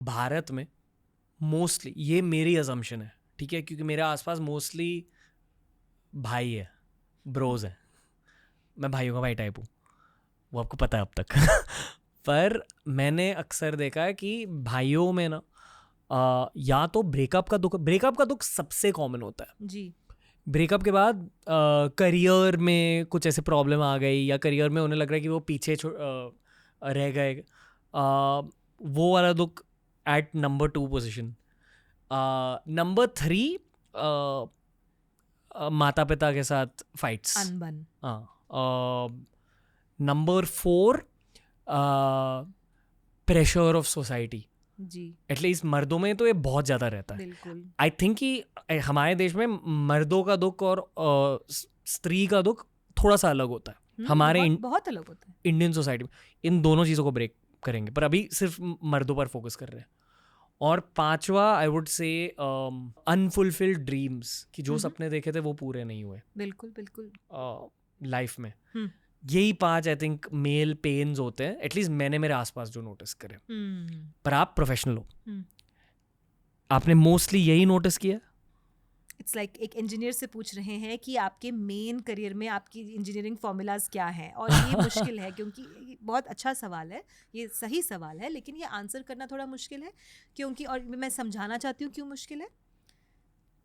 भारत में मोस्टली, ये मेरी अजम्पशन है, ठीक है, क्योंकि मेरे आसपास मोस्टली भाई है, ब्रोज है, मैं भाइयों का भाई टाइप हूँ, वो आपको पता है अब तक पर मैंने अक्सर देखा है कि भाइयों में ना या तो ब्रेकअप का दुख सबसे कॉमन होता है जी। ब्रेकअप के बाद करियर में कुछ ऐसे प्रॉब्लम आ गई, या करियर में उन्हें लग रहा है कि वो पीछे रह गए, वो वाला दुख एट नंबर 2 पोजीशन। नंबर 3 माता पिता के साथ फाइट्स, अनबन। Number 4 pressure of society. जी एटलीस्ट मर्दों में तो ये बहुत ज़्यादा रहता है। बिल्कुल। आई थिंक कि हमारे देश में मर्दों का दुख और स्त्री का दुख थोड़ा सा अलग होता है। हमारे बहुत अलग होता है इंडियन सोसाइटी में। इन दोनों चीज़ों को ब्रेक करेंगे, पर अभी सिर्फ मर्दों पर फोकस कर रहे हैं। और 5वां I would say unfulfilled dreams, कि जो सपने देखे थे वो पूरे नहीं हुए बिल्कुल बिल्कुल लाइफ में। यही 5 आई थिंक मेल पेन्स होते हैं, एटलीस्ट मैंने मेरे आसपास जो नोटिस करे। पर आप प्रोफेशनल हो, आपने मोस्टली यही नोटिस किया? इट्स लाइक एक इंजीनियर से पूछ रहे हैं कि आपके मेन करियर में आपकी इंजीनियरिंग फॉर्मूलाज क्या हैं, और ये मुश्किल है क्योंकि ये बहुत अच्छा सवाल है, ये सही सवाल है, लेकिन ये आंसर करना थोड़ा मुश्किल है क्योंकि, और मैं समझाना चाहती हूँ क्यों मुश्किल है।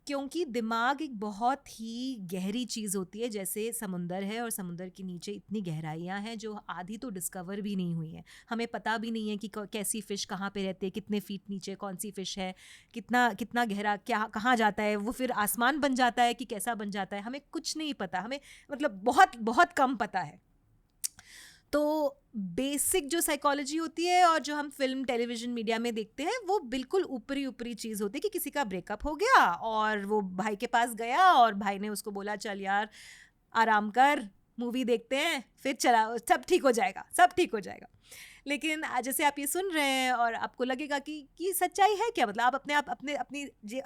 क्योंकि दिमाग एक बहुत ही गहरी चीज़ होती है, जैसे समुंदर है और समुंदर के नीचे इतनी गहराइयाँ हैं जो आधी तो डिस्कवर भी नहीं हुई हैं। हमें पता भी नहीं है कि कैसी फ़िश कहाँ पे रहती है, कितने फीट नीचे कौन सी फ़िश है, कितना गहरा क्या कहाँ जाता है, वो फिर आसमान बन जाता है कि कैसा बन जाता है, हमें कुछ नहीं पता, हमें मतलब बहुत बहुत कम पता है। तो बेसिक जो साइकोलॉजी होती है और जो हम फिल्म टेलीविज़न मीडिया में देखते हैं वो बिल्कुल ऊपरी चीज़ होती है कि किसी का ब्रेकअप हो गया और वो भाई के पास गया और भाई ने उसको बोला चल यार आराम कर, मूवी देखते हैं, फिर चला, सब ठीक हो जाएगा, सब ठीक हो जाएगा। लेकिन जैसे आप ये सुन रहे हैं और आपको लगेगा कि सच्चाई है क्या, मतलब आप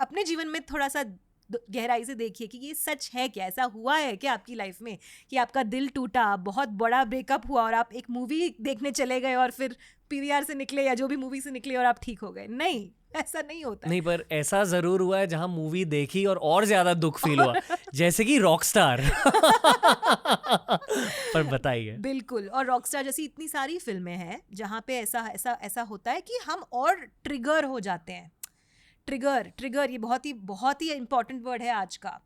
अपने जीवन में थोड़ा सा गहराई से देखिए कि ये सच है क्या, ऐसा हुआ है क्या आपकी लाइफ में कि आपका दिल टूटा, बहुत बड़ा ब्रेकअप हुआ और आप एक मूवी देखने चले गए और फिर पीवीआर से निकले या जो भी मूवी से निकले और आप ठीक हो गए? नहीं, ऐसा नहीं होता। नहीं, पर ऐसा जरूर हुआ है जहां मूवी देखी और ज्यादा दुख फील हुआ जैसे कि रॉकस्टार पर बताइए। बिल्कुल, और रॉकस्टार जैसी इतनी सारी फिल्में हैं जहां पे ऐसा होता है कि हम और ट्रिगर हो जाते हैं। ट्रिगर ये बहुत ही इंपॉर्टेंट वर्ड है आज का।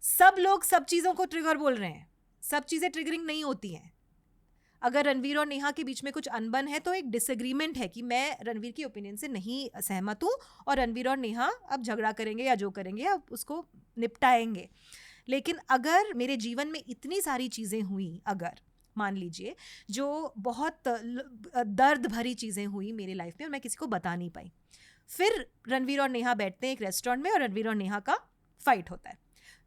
सब लोग सब चीज़ों को ट्रिगर बोल रहे हैं, सब चीज़ें ट्रिगरिंग नहीं होती हैं। अगर रणवीर और नेहा के बीच में कुछ अनबन है तो एक डिसएग्रीमेंट है कि मैं रणवीर की ओपिनियन से नहीं सहमत हूँ और रणवीर और नेहा अब झगड़ा करेंगे या जो करेंगे अब उसको निपटाएंगे। लेकिन अगर मेरे जीवन में इतनी सारी चीज़ें हुई, अगर मान लीजिए जो बहुत दर्द भरी चीज़ें हुई मेरी लाइफ में और मैं किसी को बता नहीं पाई, फिर रणवीर और नेहा बैठते हैं एक रेस्टोरेंट में और रणवीर और नेहा का फाइट होता है।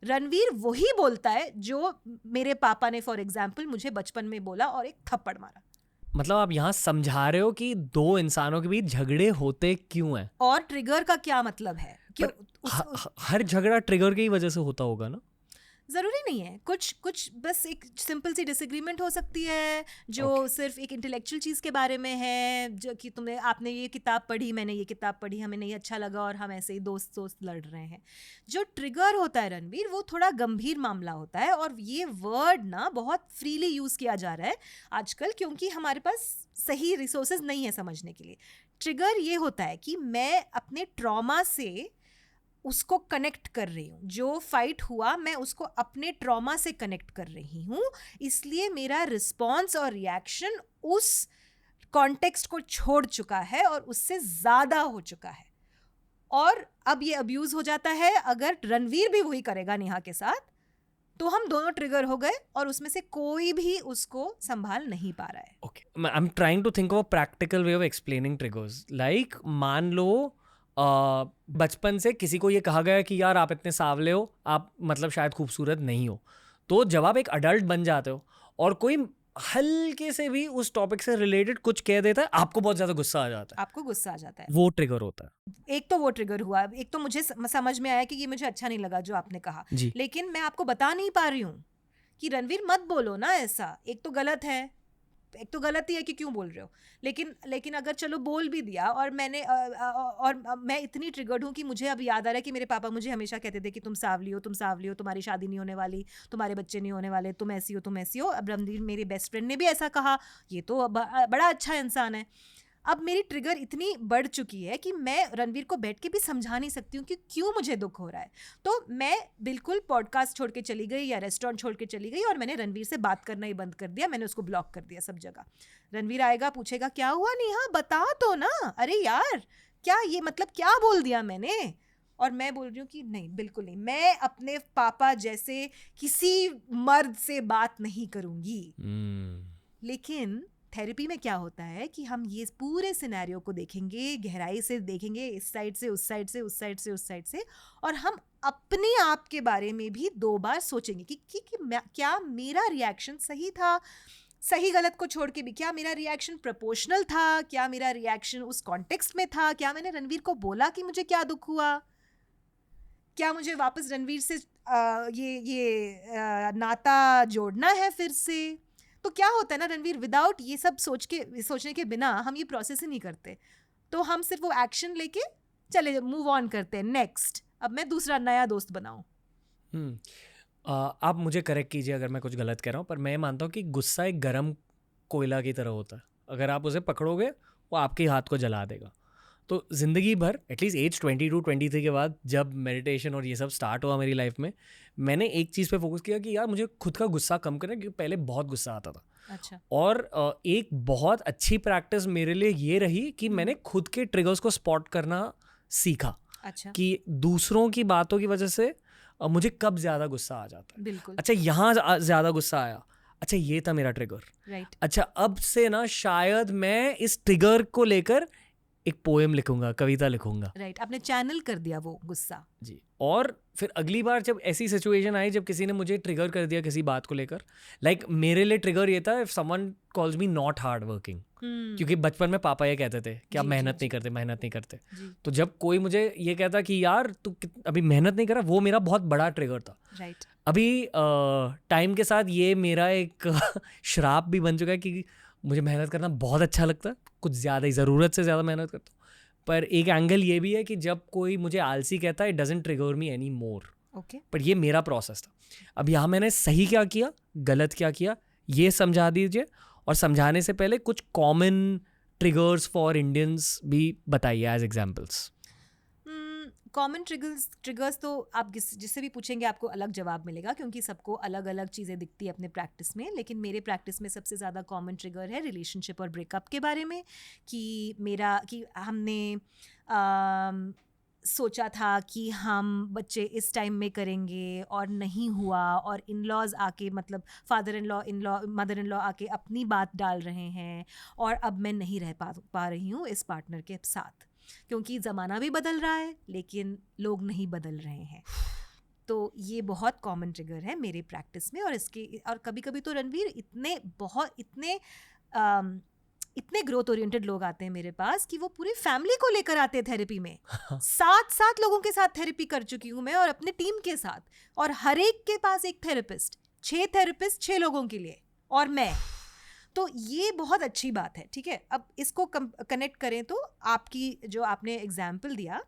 रणवीर वही बोलता है जो मेरे पापा ने फॉर एग्जाम्पल मुझे बचपन में बोला और एक थप्पड़ मारा। मतलब आप यहाँ समझा रहे हो कि दो इंसानों के बीच झगड़े होते क्यों हैं, और ट्रिगर का क्या मतलब है। क्यों हर झगड़ा ट्रिगर की वजह से होता होगा ना? ज़रूरी नहीं है, कुछ बस एक सिंपल सी डिसएग्रीमेंट हो सकती है जो सिर्फ एक इंटेलेक्चुअल चीज़ के बारे में है, जो कि आपने ये किताब पढ़ी, मैंने ये किताब पढ़ी, हमें नहीं अच्छा लगा और हम ऐसे ही दोस्त लड़ रहे हैं। जो ट्रिगर होता है रणवीर, वो थोड़ा गंभीर मामला होता है और ये वर्ड ना बहुत फ्रीली यूज़ किया जा रहा है आजकल क्योंकि हमारे पास सही रिसोर्सेज नहीं है समझने के लिए। ट्रिगर ये होता है कि मैं अपने ट्रॉमा से उसको कनेक्ट कर रही हूँ, जो फाइट हुआ मैं उसको अपने ट्रॉमा से कनेक्ट कर रही हूँ, इसलिए मेरा रिस्पॉन्स और रिएक्शन उस कॉन्टेक्स्ट को छोड़ चुका है और उससे ज़्यादा हो चुका है। और अब ये अब्यूज़ हो जाता है। अगर रणवीर भी वही करेगा नेहा के साथ तो हम दोनों ट्रिगर हो गए और उसमें से कोई भी उसको संभाल नहीं पा रहा है। Okay, I am trying to think of a practical way of explaining triggers. Like मान लो बचपन से किसी को ये कहा गया कि यार आप इतने सांवले हो, आप मतलब शायद खूबसूरत नहीं हो, तो जब आप एक अडल्ट बन जाते हो और कोई हल्के से भी उस टॉपिक से रिलेटेड कुछ कह देता है, आपको बहुत ज्यादा गुस्सा आ जाता है। आपको गुस्सा आ जाता है, वो ट्रिगर होता है। एक तो वो ट्रिगर हुआ, एक तो मुझे समझ में आया कि ये मुझे अच्छा नहीं लगा जो आपने कहा, लेकिन मैं आपको बता नहीं पा रही हूँ कि रणवीर मत बोलो ना ऐसा, एक तो गलत है, एक तो गलत ही है कि क्यों बोल रहे हो, लेकिन अगर चलो बोल भी दिया और मैं इतनी ट्रिगर्ड हूँ कि मुझे अब याद आ रहा है कि मेरे पापा मुझे हमेशा कहते थे कि तुम सांवली हो, तुम्हारी शादी नहीं होने वाली, तुम्हारे बच्चे नहीं होने वाले, तुम ऐसी हो। अब रणवीर मेरे बेस्ट फ्रेंड ने भी ऐसा कहा, ये तो बड़ा अच्छा इंसान है। अब मेरी ट्रिगर इतनी बढ़ चुकी है कि मैं रणवीर को बैठ के भी समझा नहीं सकती हूँ कि क्यों मुझे दुख हो रहा है। तो मैं बिल्कुल पॉडकास्ट छोड़ के चली गई या रेस्टोरेंट छोड़ के चली गई और मैंने रणवीर से बात करना ही बंद कर दिया, मैंने उसको ब्लॉक कर दिया सब जगह। रणवीर आएगा, पूछेगा क्या हुआ नेहा, बता तो ना, अरे यार क्या ये मतलब क्या बोल दिया मैंने। और मैं बोल रही हूँ कि नहीं, बिल्कुल नहीं, मैं अपने पापा जैसे किसी मर्द से बात नहीं करूँगी। लेकिन थेरेपी में क्या होता है कि हम ये पूरे सिनेरियो को देखेंगे, गहराई से देखेंगे, इस साइड से उस साइड से, उस साइड से उस साइड से, और हम अपने आप के बारे में भी 2 बार सोचेंगे कि क्या मेरा रिएक्शन सही था, सही गलत को छोड़ के भी क्या मेरा रिएक्शन प्रोपोर्शनल था, क्या मेरा रिएक्शन उस कॉन्टेक्स्ट में था, क्या मैंने रणवीर को बोला कि मुझे क्या दुख हुआ, क्या मुझे वापस रणवीर से नाता जोड़ना है फिर से। तो क्या होता है ना रणवीर, विदाउट ये सब सोचने के बिना हम ये प्रोसेस ही नहीं करते, तो हम सिर्फ वो एक्शन लेके चले मूव ऑन करते हैं, नेक्स्ट अब मैं दूसरा नया दोस्त बनाऊं। आप मुझे करेक्ट कीजिए अगर मैं कुछ गलत कह रहा हूँ, पर मैं मानता हूँ कि गुस्सा एक गर्म कोयला की तरह होता है, अगर आप उसे पकड़ोगे वो आपके हाथ को जला देगा। तो ज़िंदगी भर एटलीस्ट एज 22-23 के बाद जब मेडिटेशन और ये सब स्टार्ट हुआ मेरी लाइफ में, मैंने एक चीज़ पे फोकस किया कि यार मुझे खुद का गुस्सा कम करना है, क्योंकि पहले बहुत गुस्सा आता था। अच्छा। और एक बहुत अच्छी प्रैक्टिस मेरे लिए ये रही कि मैंने खुद के ट्रिगर्स को स्पॉट करना सीखा। अच्छा। कि दूसरों की बातों की वजह से मुझे कब ज़्यादा गुस्सा आ जाता है। बिल्कुल। अच्छा यहाँ ज़्यादा गुस्सा आया, अच्छा ये था मेरा ट्रिगर, राइट। अच्छा अब से ना शायद मैं इस ट्रिगर को लेकर एक पोएम लिखूंगा, कविता लिखूंगा। राइट, आपने चैनल कर दिया वो गुस्सा। जी। और फिर अगली बार जब ऐसी सिचुएशन आई जब किसी ने मुझे ट्रिगर कर दिया किसी बात को लेकर, लाइक मेरे लिए ट्रिगर ये था if someone calls me not hard working, क्योंकि बचपन में पापा ये कहते थे कि आप मेहनत नहीं करते। तो जब कोई मुझे ये कहता कि यार तू अभी मेहनत नहीं कर रहा, वो मेरा बहुत बड़ा ट्रिगर था। राइट। अभी टाइम के साथ ये मेरा एक श्राप भी बन चुका है कि मुझे मेहनत करना बहुत अच्छा लगता है, कुछ ज़्यादा ही, ज़रूरत से ज़्यादा मेहनत करता हूँ। पर एक एंगल ये भी है कि जब कोई मुझे आलसी कहता है, it doesn't trigger me any more. Okay. पर ये मेरा प्रोसेस था। अब यहाँ मैंने सही क्या किया, गलत क्या किया, ये समझा दीजिए, और समझाने से पहले कुछ कॉमन ट्रिगर्स फॉर इंडियंस भी बताइए एज एग्जाम्पल्स। कॉमन ट्रिगर्स तो आप जिससे भी पूछेंगे आपको अलग जवाब मिलेगा, क्योंकि सबको अलग अलग चीज़ें दिखती है अपने प्रैक्टिस में। लेकिन मेरे प्रैक्टिस में सबसे ज़्यादा कॉमन ट्रिगर है रिलेशनशिप और ब्रेकअप के बारे में, कि हमने सोचा था कि हम बच्चे इस टाइम में करेंगे और नहीं हुआ, और इन लॉज आके मतलब father in law mother in law आके अपनी बात डाल रहे हैं, और अब मैं नहीं रह पा रही हूँ इस पार्टनर के साथ, क्योंकि ज़माना भी बदल रहा है लेकिन लोग नहीं बदल रहे हैं। तो ये बहुत कॉमन ट्रिगर है मेरे प्रैक्टिस में। और कभी कभी तो रणवीर इतने ग्रोथ ओरिएंटेड लोग आते हैं मेरे पास कि वो पूरी फैमिली को लेकर आते हैं थेरेपी में। 7 लोगों के साथ थेरेपी कर चुकी हूँ मैं, और अपने टीम के साथ, और हर एक के पास एक थेरेपिस्ट, 6 थेरेपिस्ट 6 लोगों के लिए, और मैं। तो ये बहुत अच्छी बात है, ठीक है। अब इसको कनेक्ट करें तो जो आपने एग्जाम्पल दिया,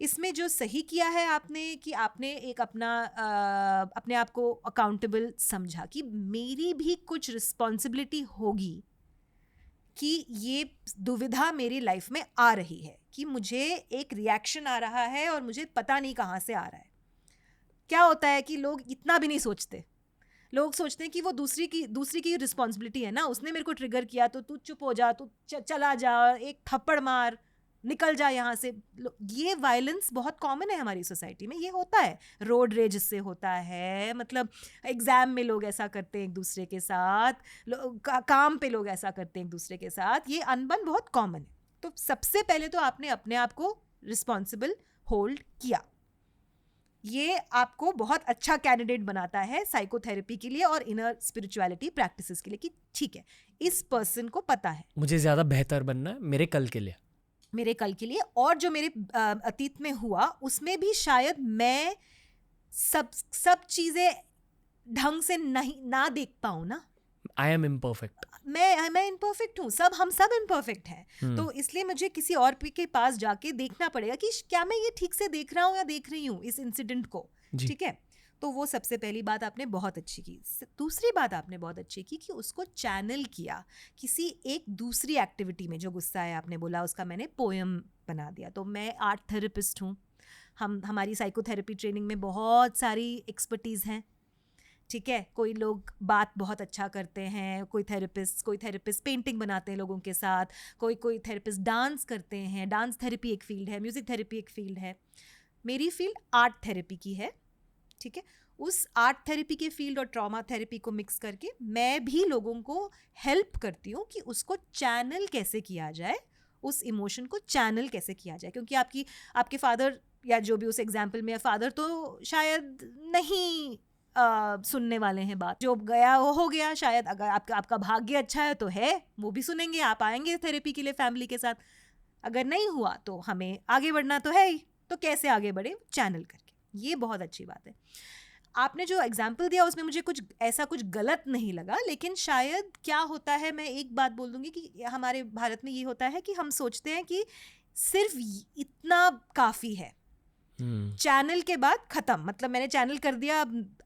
इसमें जो सही किया है आपने कि आपने एक अपने आप को अकाउंटेबल समझा कि मेरी भी कुछ रिस्पॉन्सिबिलिटी होगी, कि ये दुविधा मेरी लाइफ में आ रही है, कि मुझे एक रिएक्शन आ रहा है और मुझे पता नहीं कहाँ से आ रहा है। क्या होता है कि लोग इतना भी नहीं सोचते, लोग सोचते हैं कि वो दूसरी की रिस्पॉन्सिबिलिटी है ना, उसने मेरे को ट्रिगर किया तो तू चुप हो जा, तू चला जा, एक थप्पड़ मार, निकल जा यहाँ से। ये वायलेंस बहुत कॉमन है हमारी सोसाइटी में, ये होता है। रोड रेज इससे होता है, मतलब एग्जाम में लोग ऐसा करते हैं एक दूसरे के साथ, काम पे लोग ऐसा करते हैं एक दूसरे के साथ, ये अनबन बहुत कॉमन है। तो सबसे पहले तो आपने अपने आप को रिस्पॉन्सिबल होल्ड किया, ये आपको बहुत अच्छा कैंडिडेट बनाता है साइकोथेरेपी के लिए और इनर स्पिरिचुअलिटी प्रैक्टिसेस के लिए, कि ठीक है इस पर्सन को पता है मुझे ज़्यादा बेहतर बनना है मेरे कल के लिए, और जो मेरे अतीत में हुआ उसमें भी शायद मैं सब चीज़ें ढंग से ना देख पाऊँ ना, आई एम इम्परफेक्ट. मैं इम्परफेक्ट हूँ, हम सब इम्परफेक्ट हैं. तो इसलिए मुझे किसी और के पास जाके देखना पड़ेगा कि क्या मैं ये ठीक से देख रहा हूँ या देख रही हूँ इस इंसिडेंट को. ठीक है, तो वो सबसे पहली बात आपने बहुत अच्छी की. दूसरी बात आपने बहुत अच्छी की कि उसको चैनल किया किसी एक दूसरी एक्टिविटी में. जो गुस्सा है आपने बोला, उसका मैंने पोएम बना दिया. तो मैं आर्ट थेरेपिस्ट हूँ. हमारी साइकोथेरेपी ट्रेनिंग में बहुत सारी एक्सपर्टीज़ हैं. ठीक है, कोई लोग बात बहुत अच्छा करते हैं, कोई थेरेपिस्ट पेंटिंग बनाते हैं लोगों के साथ, कोई थेरेपिस्ट डांस करते हैं. डांस थेरेपी एक फील्ड है, म्यूज़िक थेरेपी एक फील्ड है. मेरी फील्ड आर्ट थेरेपी की है. ठीक है, उस आर्ट थेरेपी के फील्ड और ट्रॉमा थेरेपी को मिक्स करके मैं भी लोगों को हेल्प करती हूँ कि उसको चैनल कैसे किया जाए, उस इमोशन को चैनल कैसे किया जाए. क्योंकि आपके फादर या जो भी उस एग्जाम्पल में फादर तो शायद नहीं सुनने वाले हैं बात. जो गया वो हो गया. शायद अगर आपका भाग्य अच्छा है तो है, वो भी सुनेंगे. आप आएंगे थेरेपी के लिए फैमिली के साथ. अगर नहीं हुआ तो हमें आगे बढ़ना तो है ही. तो कैसे आगे बढ़े? चैनल करके. ये बहुत अच्छी बात है. आपने जो एग्जाम्पल दिया उसमें मुझे कुछ गलत नहीं लगा. लेकिन शायद क्या होता है, मैं एक बात बोल दूंगी कि हमारे भारत में ये होता है कि हम सोचते हैं कि सिर्फ इतना काफ़ी है. चैनल के बाद खत्म. मतलब मैंने चैनल कर दिया,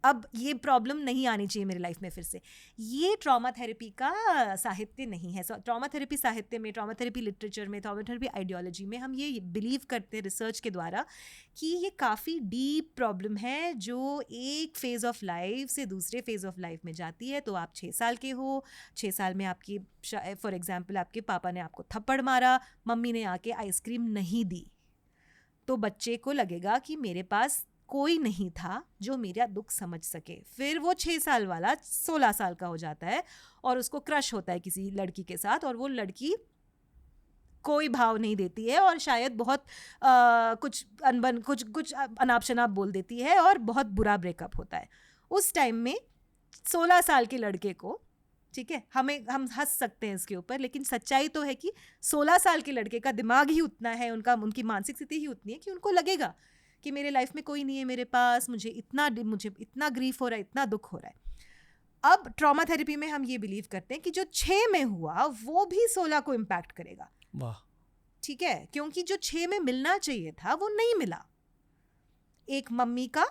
अब ये प्रॉब्लम नहीं आनी चाहिए मेरी लाइफ में फिर से. ये ट्रॉमा थेरेपी का साहित्य नहीं है. ट्रॉमा थेरेपी साहित्य में, ट्रॉमा थेरेपी लिटरेचर में, ट्रॉमा थेरेपी आइडियोलॉजी में हम ये बिलीव करते हैं रिसर्च के द्वारा कि ये काफ़ी डीप प्रॉब्लम है जो एक फेज़ ऑफ लाइफ से दूसरे फेज़ ऑफ लाइफ में जाती है. तो आप 6 साल के हो, 6 साल में आपकी फॉर एग्जाम्पल आपके पापा ने आपको थप्पड़ मारा, मम्मी ने आके आइसक्रीम नहीं दी, तो बच्चे को लगेगा कि मेरे पास कोई नहीं था जो मेरा दुख समझ सके. फिर वो 6 साल वाला 16 साल का हो जाता है और उसको क्रश होता है किसी लड़की के साथ, और वो लड़की कोई भाव नहीं देती है और शायद बहुत कुछ अनाप शनाप बोल देती है और बहुत बुरा ब्रेकअप होता है. उस टाइम में 16 साल के लड़के को, ठीक है, हम हंस सकते हैं इसके ऊपर, लेकिन सच्चाई तो है कि 16 साल के लड़के का दिमाग ही उतना है, उनकी मानसिक स्थिति ही उतनी है कि उनको लगेगा कि मेरे लाइफ में कोई नहीं है मेरे पास, मुझे इतना ग्रीफ हो रहा है, इतना दुख हो रहा है. अब ट्रॉमा थेरेपी में हम ये बिलीव करते हैं कि जो 6 में हुआ वो भी 16 को इम्पैक्ट करेगा. वाह. ठीक है, क्योंकि जो 6 में मिलना चाहिए था वो नहीं मिला. एक मम्मी का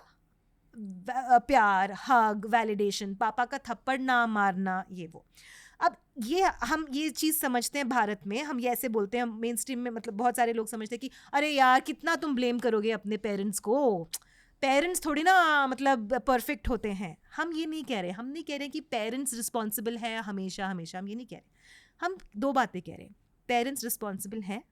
प्यार, हग, वैलिडेशन, पापा का थप्पड़ ना मारना, ये वो. अब हम ये चीज़ समझते हैं भारत में, हम ये ऐसे बोलते हैं मेन स्ट्रीम में, मतलब बहुत सारे लोग समझते हैं कि अरे यार कितना तुम ब्लेम करोगे अपने पेरेंट्स को, पेरेंट्स थोड़ी ना मतलब परफेक्ट होते हैं. हम ये नहीं कह रहे. हम नहीं कह रहे कि पेरेंट्स रिस्पॉन्सिबल है हमेशा हमेशा. हम ये नहीं कह रहे. हम 2 बातें कह रहे हैं. पेरेंट्स रिस्पॉन्सिबल हैं,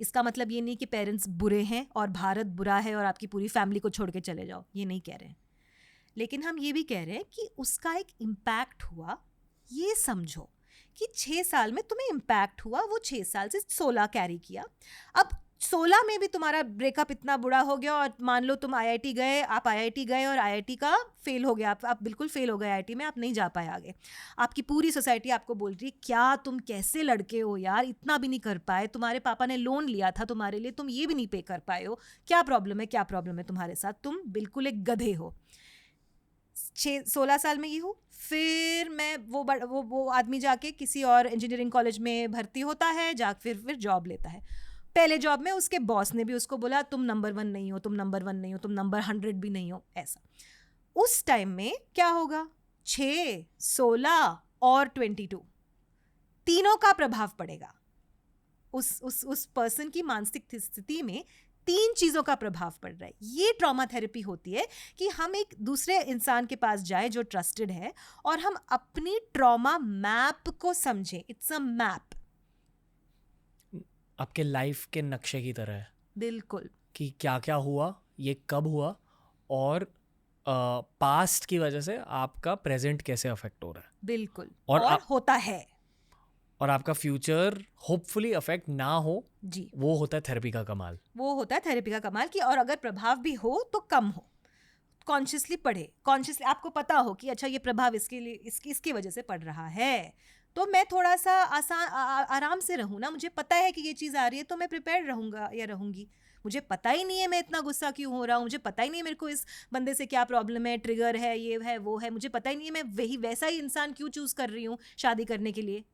इसका मतलब ये नहीं कि पेरेंट्स बुरे हैं और भारत बुरा है और आपकी पूरी फैमिली को छोड़ के चले जाओ, ये नहीं कह रहे हैं. लेकिन हम ये भी कह रहे हैं कि उसका एक इम्पैक्ट हुआ. ये समझो कि 6 साल में तुम्हें इम्पैक्ट हुआ, वो 6 साल से 16 कैरी किया. अब 16 में भी तुम्हारा ब्रेकअप इतना बुरा हो गया और मान लो तुम IIT गए, आप IIT गए और IIT का फेल हो गया, आप बिल्कुल फेल हो गए IIT में, आप नहीं जा पाए आगे. आपकी पूरी सोसाइटी आपको बोल रही है क्या तुम कैसे लड़के हो यार, इतना भी नहीं कर पाए, तुम्हारे पापा ने लोन लिया था तुम्हारे लिए, तुम ये भी नहीं पे कर पाए हो, क्या प्रॉब्लम है तुम्हारे साथ, तुम बिल्कुल एक गधे हो. 16 साल में ये हो. फिर मैं वो आदमी जाके किसी और इंजीनियरिंग कॉलेज में भर्ती होता है, फिर जॉब लेता है. पहले जॉब में उसके बॉस ने भी उसको बोला तुम नंबर 1 नहीं हो, तुम नंबर 1 नहीं हो, तुम नंबर 100 भी नहीं हो, ऐसा. उस टाइम में क्या होगा? 6, 16 और 22 तीनों का प्रभाव पड़ेगा. उस पर्सन की मानसिक स्थिति में 3 चीज़ों का प्रभाव पड़ रहा है. ये ट्रॉमा थेरेपी होती है कि हम एक दूसरे इंसान के पास जाए जो ट्रस्टेड है और हम अपनी ट्रॉमा मैप को समझें. इट्स अ मैप, आपके लाइफ के नक्शे की तरह है. बिल्कुल. कि क्या क्या हुआ, ये कब हुआ, और पास्ट की वजह से आपका प्रेजेंट कैसे अफेक्ट हो रहा है. बिल्कुल. और होता है. और आपका फ्यूचर होपफुली अफेक्ट ना हो जी. वो होता है थेरेपी का कमाल. वो होता है थेरेपी का कमाल कि और अगर प्रभाव भी हो तो कम हो. कॉन्शियसली पढ़े, कॉन्शियसली आपको पता हो कि अच्छा ये प्रभाव इसकी वजह से पड़ रहा है, तो मैं थोड़ा सा आराम से रहूँ ना. मुझे पता है कि ये चीज़ आ रही है तो मैं प्रिपेयर रहूँगा या रहूँगी. मुझे पता ही नहीं है मैं इतना गुस्सा क्यों हो रहा हूँ, मुझे पता ही नहीं है मेरे को इस बंदे से क्या प्रॉब्लम है, ट्रिगर है, ये है वो है, मुझे पता ही नहीं है मैं वही वैसा ही इंसान क्यों चूज कर रही हूँ शादी करने के लिए,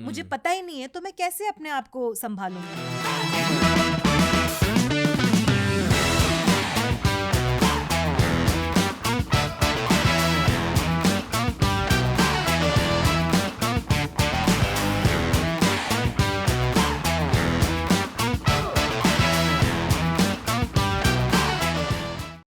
मुझे पता ही नहीं है, तो मैं कैसे अपने आप को संभालूंगी?